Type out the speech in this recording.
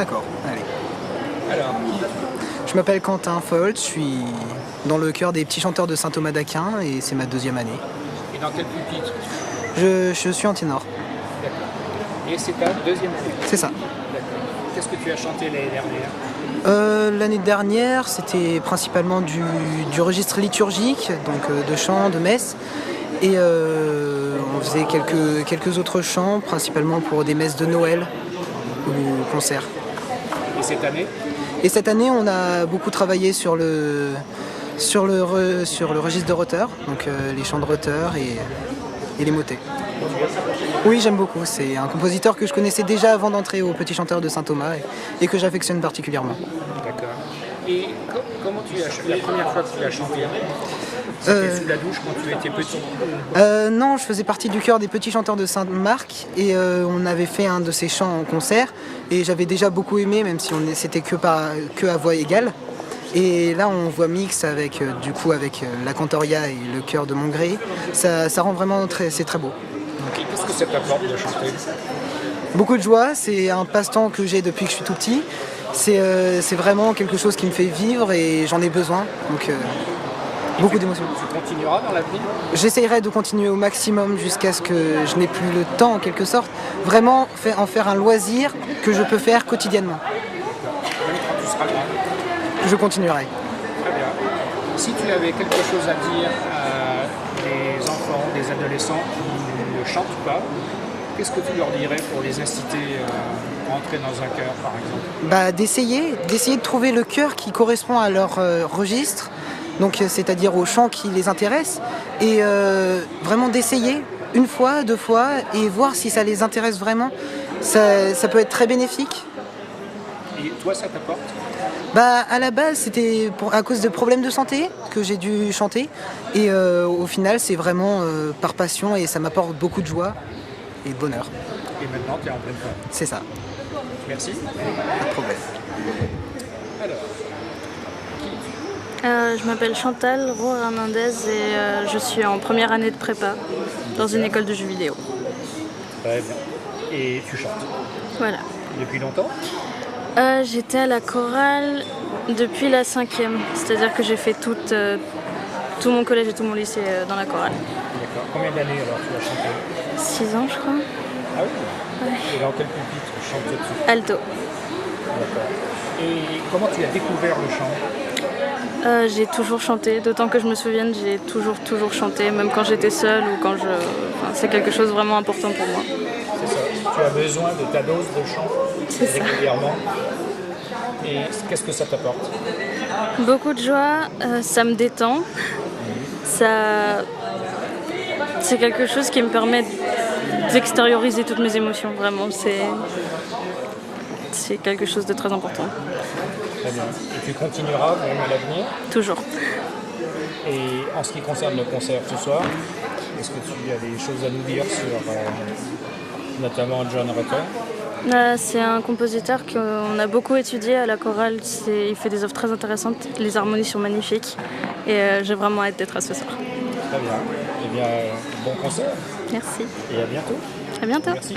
D'accord, allez. Alors, Je m'appelle Quentin Folt, je suis dans le chœur des petits chanteurs de Saint-Thomas d'Aquin et c'est ma 2e année. et dans quel pupitre? Je suis en ténor, D'accord. Et c'est ta 2e année? c'est ça. D'accord. Qu'est-ce que tu as chanté l'année dernière? L'année dernière, c'était principalement du registre liturgique, donc de chants, de messes. Et on faisait quelques autres chants, principalement pour des messes de Noël ou concerts. Et cette année? Et cette année, on a beaucoup travaillé sur le registre de Reuter, donc les chants de Reuter et les motets. Oui, j'aime beaucoup. C'est un compositeur que je connaissais déjà avant d'entrer au Petit Chanteur de Saint-Thomas et que j'affectionne particulièrement. D'accord. Et comment tu as la première fois que tu as chanté? C'était sous la douche quand tu étais petit? Non, je faisais partie du chœur des Petits Chanteurs de Saint-Marc et on avait fait un de ces chants en concert et j'avais déjà beaucoup aimé, même si c'était que à voix égale. Et là, on voit mix avec la cantoria et le chœur de Montgré. Ça rend vraiment c'est très beau. Et qu'est-ce que ça t'apporte de chanter? Beaucoup de joie, c'est un passe-temps que j'ai depuis que je suis tout petit. C'est vraiment quelque chose qui me fait vivre et j'en ai besoin. Donc beaucoup d'émotions. Tu continueras dans l'avenir? J'essayerai de continuer au maximum jusqu'à ce que je n'ai plus le temps en quelque sorte. Vraiment en faire un loisir que je peux faire quotidiennement. Même quand tu seras grand? Je continuerai. Très bien. Si tu avais quelque chose à dire à des enfants, des adolescents qui ne chantent pas, qu'est-ce que tu leur dirais pour les inciter à entrer dans un chœur, par exemple? D'essayer de trouver le chœur qui correspond à leur registre, donc c'est-à-dire au chant qui les intéresse, et vraiment d'essayer une fois, 2 fois, et voir si ça les intéresse vraiment. Ça peut être très bénéfique. Et toi, ça t'apporte? À la base, c'était à cause de problèmes de santé que j'ai dû chanter, et au final, c'est vraiment par passion, et ça m'apporte beaucoup de joie et de bonheur. Et maintenant, tu es en pleine forme. C'est ça, Merci. pas de problème. Alors, Je m'appelle Chantal Roux Hernandez et je suis en première année de prépa dans une école de jeux vidéo. très bien. Et tu chantes Voilà. depuis longtemps? J'étais à la chorale depuis la 5e, c'est-à-dire que j'ai fait tout mon collège et tout mon lycée dans la chorale. D'accord. Combien d'années alors tu as chanté? 6 ans, je crois. Ah oui. Et dans quel pupitre tu chantes-tu? Alto. D'accord. Et comment tu as découvert le chant? J'ai toujours chanté, d'autant que je me souvienne, j'ai toujours chanté, même quand j'étais seule ou quand c'est quelque chose de vraiment important pour moi. C'est ça. Tu as besoin de ta dose de chant C'est ça. régulièrement. Et qu'est-ce que ça t'apporte? Beaucoup de joie, ça me détend. C'est quelque chose qui me permet d'extérioriser toutes mes émotions, vraiment. C'est quelque chose de très important. Très bien. Et tu continueras même à l'avenir? Toujours. Et en ce qui concerne le concert ce soir, est-ce que tu as des choses à nous dire sur notamment John Rutter? C'est un compositeur qu'on a beaucoup étudié à la chorale. Il fait des œuvres très intéressantes. Les harmonies sont magnifiques. Et j'ai vraiment hâte d'être à ce soir. Très bien. Eh bien, bon concert. Merci. Et à bientôt. À bientôt. Merci.